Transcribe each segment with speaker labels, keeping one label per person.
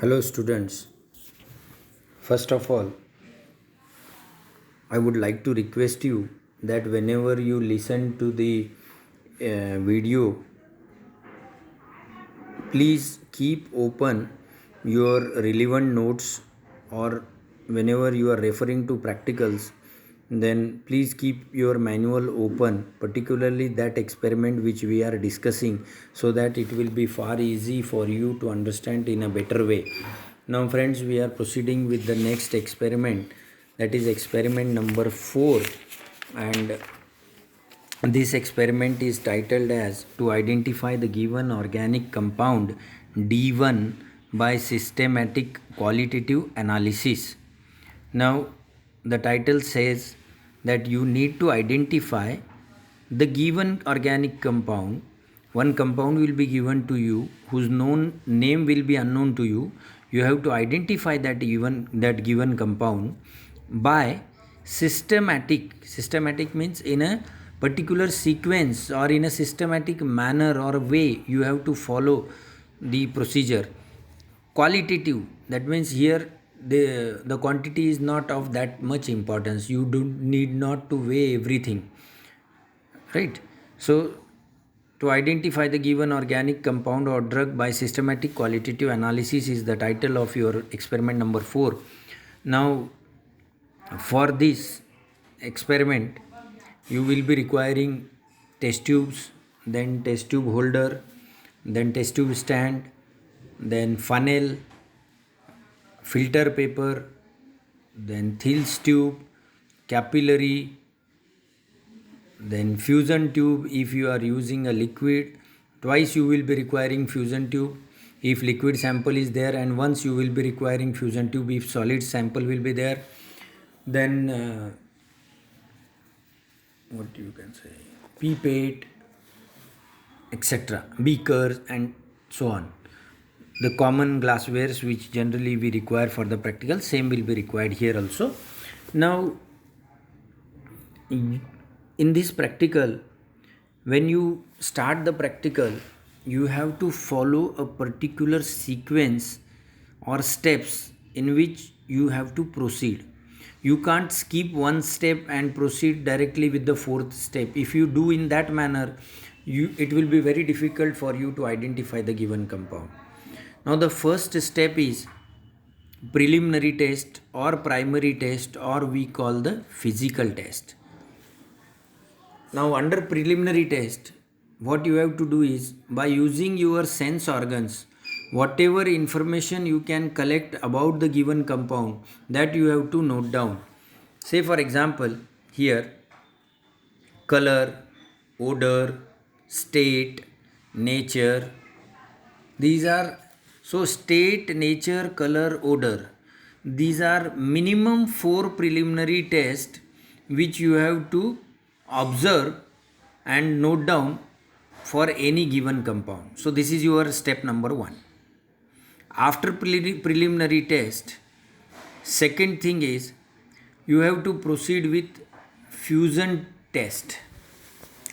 Speaker 1: Hello, students. First of all, I would like to request you that whenever you listen to the video, please keep open your relevant notes, or whenever you are referring to practicals, then please keep your manual open, particularly that experiment which we are discussing, so that it will be far easy for you to understand in a better way. Now friends, we are proceeding with the next experiment, that is experiment number 4. And this experiment is titled as to identify the given organic compound D1 by systematic qualitative analysis. Now, the title says that you need to identify the given organic compound. One compound will be given to you whose known name will be unknown to you. You have to identify that given compound by systematic means in a particular sequence or in a systematic manner or way you have to follow the procedure. Qualitative, that means here the quantity is not of that much importance. You do need not to weigh everything, right? So to identify the given organic compound or drug by systematic qualitative analysis is the title of your experiment number 4. Now, for this experiment, you will be requiring test tubes, then test tube holder, then test tube stand, then funnel, filter paper, then Thiel's tube, capillary, then fusion tube if you are using a liquid. Twice you will be requiring fusion tube if liquid sample is there, and once you will be requiring fusion tube if solid sample will be there. Then what you can say, pipette, etc., beakers, and so on. The common glasswares which generally we require for the practical, same will be required here also. Now, in this practical, when you start the practical, you have to follow a particular sequence or steps in which you have to proceed. You can't skip one step and proceed directly with the fourth step. If you do in that manner, it will be very difficult for you to identify the given compound. Now the first step is preliminary test or primary test, or we call the physical test. Now under preliminary test, what you have to do is, by using your sense organs, whatever information you can collect about the given compound, that you have to note down. Say for example, here color, odor, state, nature. These are, so state, nature, color, odor. These are minimum 4 preliminary tests which you have to observe and note down for any given compound. So this is your step number 1. After preliminary test, second thing is you have to proceed with fusion test,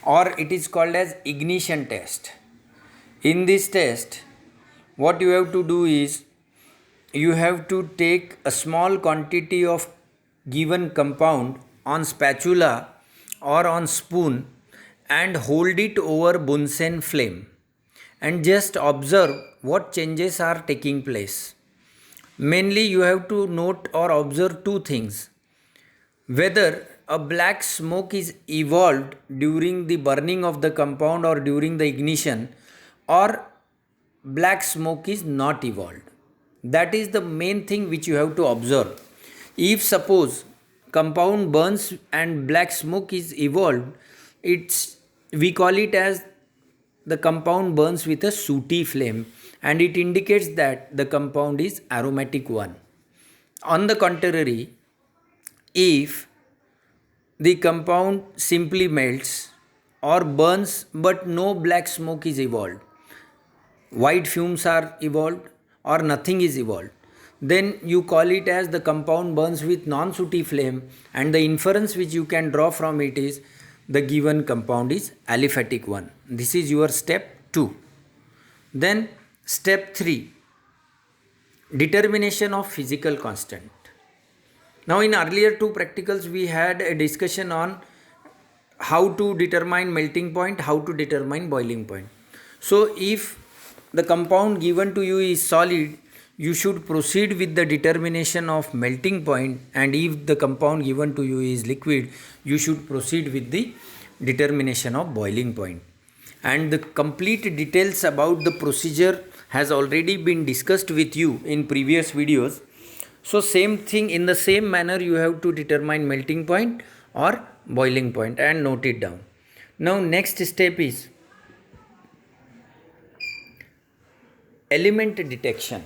Speaker 1: or it is called as ignition test. In this test, what you have to do is, you have to take a small quantity of given compound on spatula or on spoon and hold it over Bunsen flame and just observe what changes are taking place. Mainly you have to note or observe two things: whether a black smoke is evolved during the burning of the compound or during the ignition, or black smoke is not evolved. That is the main thing which you have to observe. If suppose compound burns and black smoke is evolved, we call it as the compound burns with a sooty flame, and it indicates that the compound is aromatic one. On the contrary, if the compound simply melts or burns but no black smoke is evolved, white fumes are evolved or nothing is evolved, then you call it as the compound burns with non-sooty flame, and the inference which you can draw from it is the given compound is aliphatic one. This is your step 2. Then step 3. Determination of physical constant. Now, in earlier two practicals, we had a discussion on how to determine melting point, how to determine boiling point. So, if the compound given to you is solid, you should proceed with the determination of melting point, and if the compound given to you is liquid, you should proceed with the determination of boiling point. And the complete details about the procedure has already been discussed with you in previous videos. So same thing, in the same manner you have to determine melting point or boiling point and note it down. Now next step is element detection.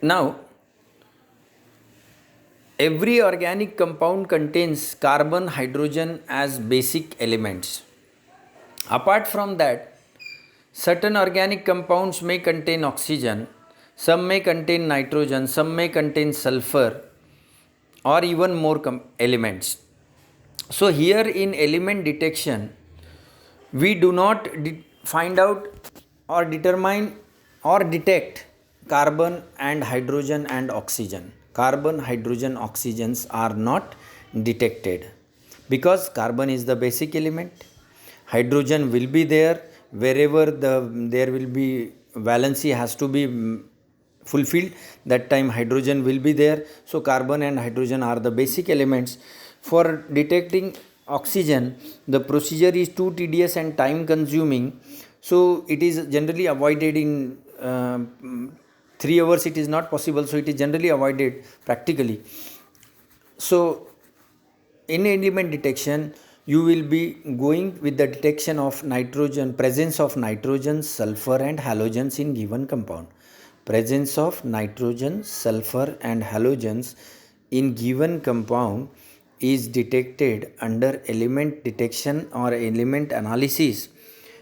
Speaker 1: Now every organic compound contains carbon, hydrogen as basic elements. Apart from that, certain organic compounds may contain oxygen, some may contain nitrogen, some may contain sulfur, or even more elements. So, here in element detection, we do not find out or determine or detect carbon and hydrogen and oxygen. Carbon, hydrogen, oxygens are not detected because carbon is the basic element. Hydrogen will be there wherever there will be valency has to be fulfilled, that time hydrogen will be there. So carbon and hydrogen are the basic elements. For detecting oxygen, the procedure is too tedious and time consuming, so it is generally avoided. In 3 hours it is not possible, so it is generally avoided practically. So in element detection, you will be going with the detection of nitrogen, presence of nitrogen, sulfur and halogens in given compound. Presence of nitrogen, sulfur and halogens in given compound is detected under element detection or element analysis,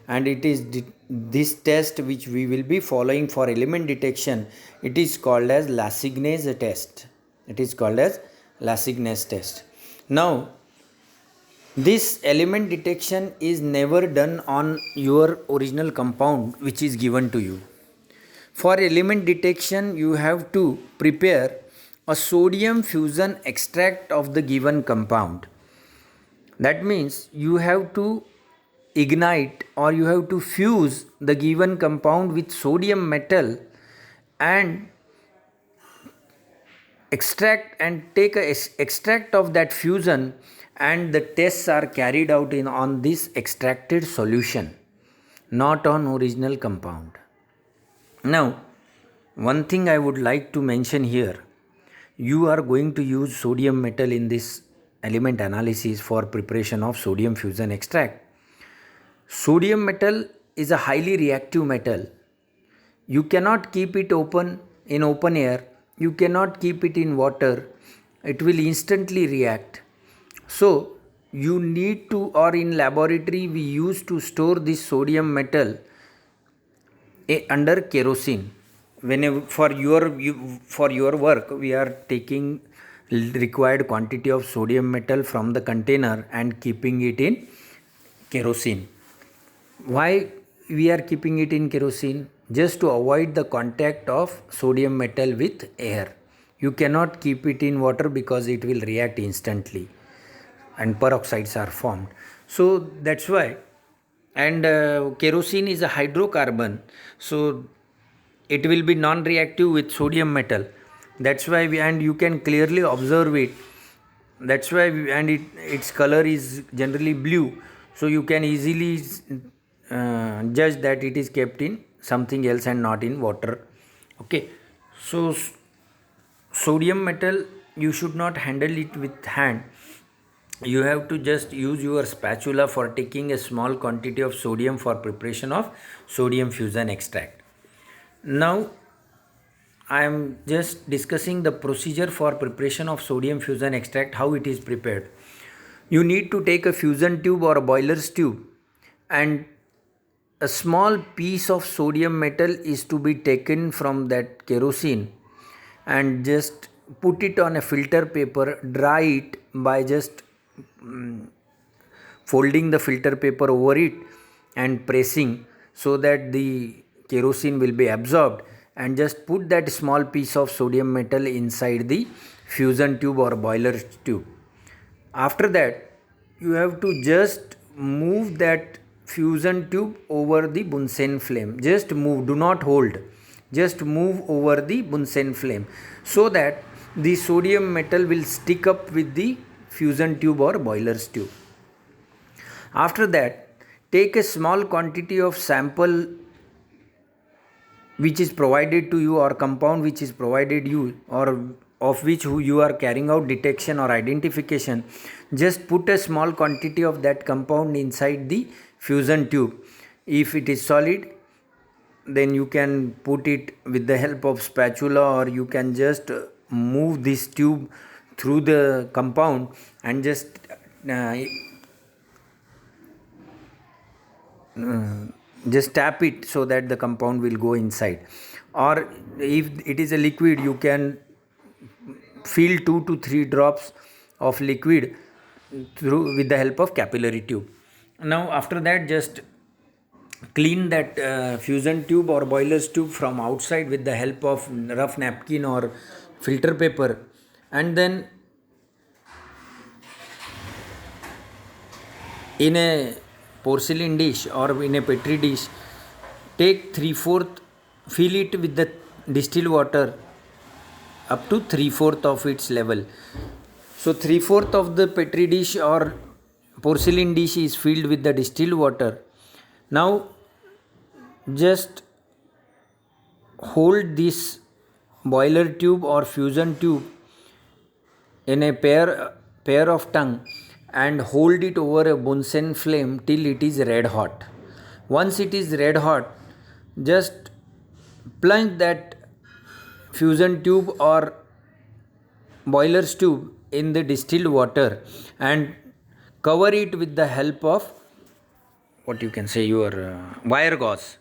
Speaker 1: and it is this test which we will be following for element detection. It is called as Lasignase test. It is called as Lasignase test. Now this element detection is never done on your original compound which is given to you. For element detection, you have to prepare a sodium fusion extract of the given compound. That means you have to ignite or you have to fuse the given compound with sodium metal and extract and take a extract of that fusion, and the tests are carried out on this extracted solution, not on original compound. Now, one thing I would like to mention here, you are going to use sodium metal in this element analysis for preparation of sodium fusion extract. Sodium metal is a highly reactive metal. You cannot keep it open in open air, you cannot keep it in water, it will instantly react. So you need to, or in laboratory we used to store this sodium metal under kerosene. Whenever for your work we are taking required quantity of sodium metal from the container and keeping it in kerosene. Why we are keeping it in kerosene? Just to avoid the contact of sodium metal with air. You cannot keep it in water because it will react instantly and peroxides are formed. So that's why. And kerosene is a hydrocarbon, so it will be non-reactive with sodium metal. That's why and you can clearly observe it. That's why its color is generally blue, so you can easily judge that it is kept in something else and not in water. Okay, so sodium metal, you should not handle it with hand. You have to just use your spatula for taking a small quantity of sodium for preparation of sodium fusion extract. Now I am just discussing the procedure for preparation of sodium fusion extract, how it is prepared. You need to take a fusion tube or a boiler's tube, and a small piece of sodium metal is to be taken from that kerosene and just put it on a filter paper, dry it by just folding the filter paper over it and pressing so that the kerosene will be absorbed, and just put that small piece of sodium metal inside the fusion tube or boiler tube. After that, you have to just move that fusion tube over the Bunsen flame. Just move, do not hold. Just move over the Bunsen flame so that the sodium metal will stick up with the fusion tube or boiler's tube. After that, take a small quantity of sample which is provided to you, or compound which is provided you, or of which you are carrying out detection or identification. Just put a small quantity of that compound inside the fusion tube. If it is solid, then you can put it with the help of spatula, or you can just move this tube through the compound and just tap it so that the compound will go inside. Or if it is a liquid, you can fill 2 to 3 drops of liquid through with the help of capillary tube. Now after that, just clean that fusion tube or boiler's tube from outside with the help of rough napkin or filter paper, and then in a porcelain dish or in a petri dish, take 3/4, fill it with the distilled water up to 3/4 of its level. So 3/4 of the petri dish or porcelain dish is filled with the distilled water. Now just hold this boiler tube or fusion tube in a pair of tongue and hold it over a Bunsen flame till it is red hot. Once it is red hot, just plunge that fusion tube or boiler's tube in the distilled water and cover it with the help of your wire gauze.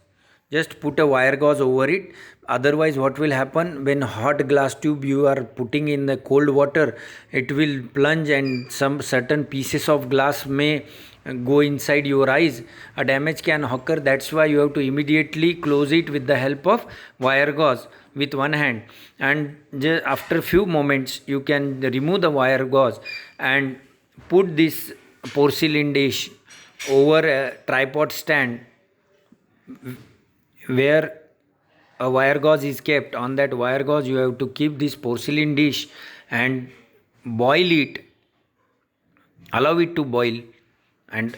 Speaker 1: Just put a wire gauze over it. Otherwise, what will happen, when hot glass tube you are putting in the cold water, it will plunge and some certain pieces of glass may go inside your eyes. A damage can occur. That's why you have to immediately close it with the help of wire gauze with one hand, and just after few moments you can remove the wire gauze and put this porcelain dish over a tripod stand where a wire gauze is kept. On that wire gauze you have to keep this porcelain dish and boil it, allow it to boil, and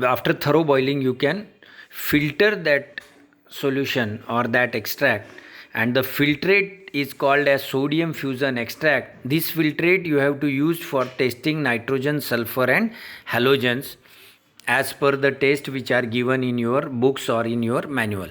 Speaker 1: after thorough boiling you can filter that solution or that extract, and the filtrate is called as sodium fusion extract. This filtrate you have to use for testing nitrogen, sulfur and halogens as per the test which are given in your books or in your manual.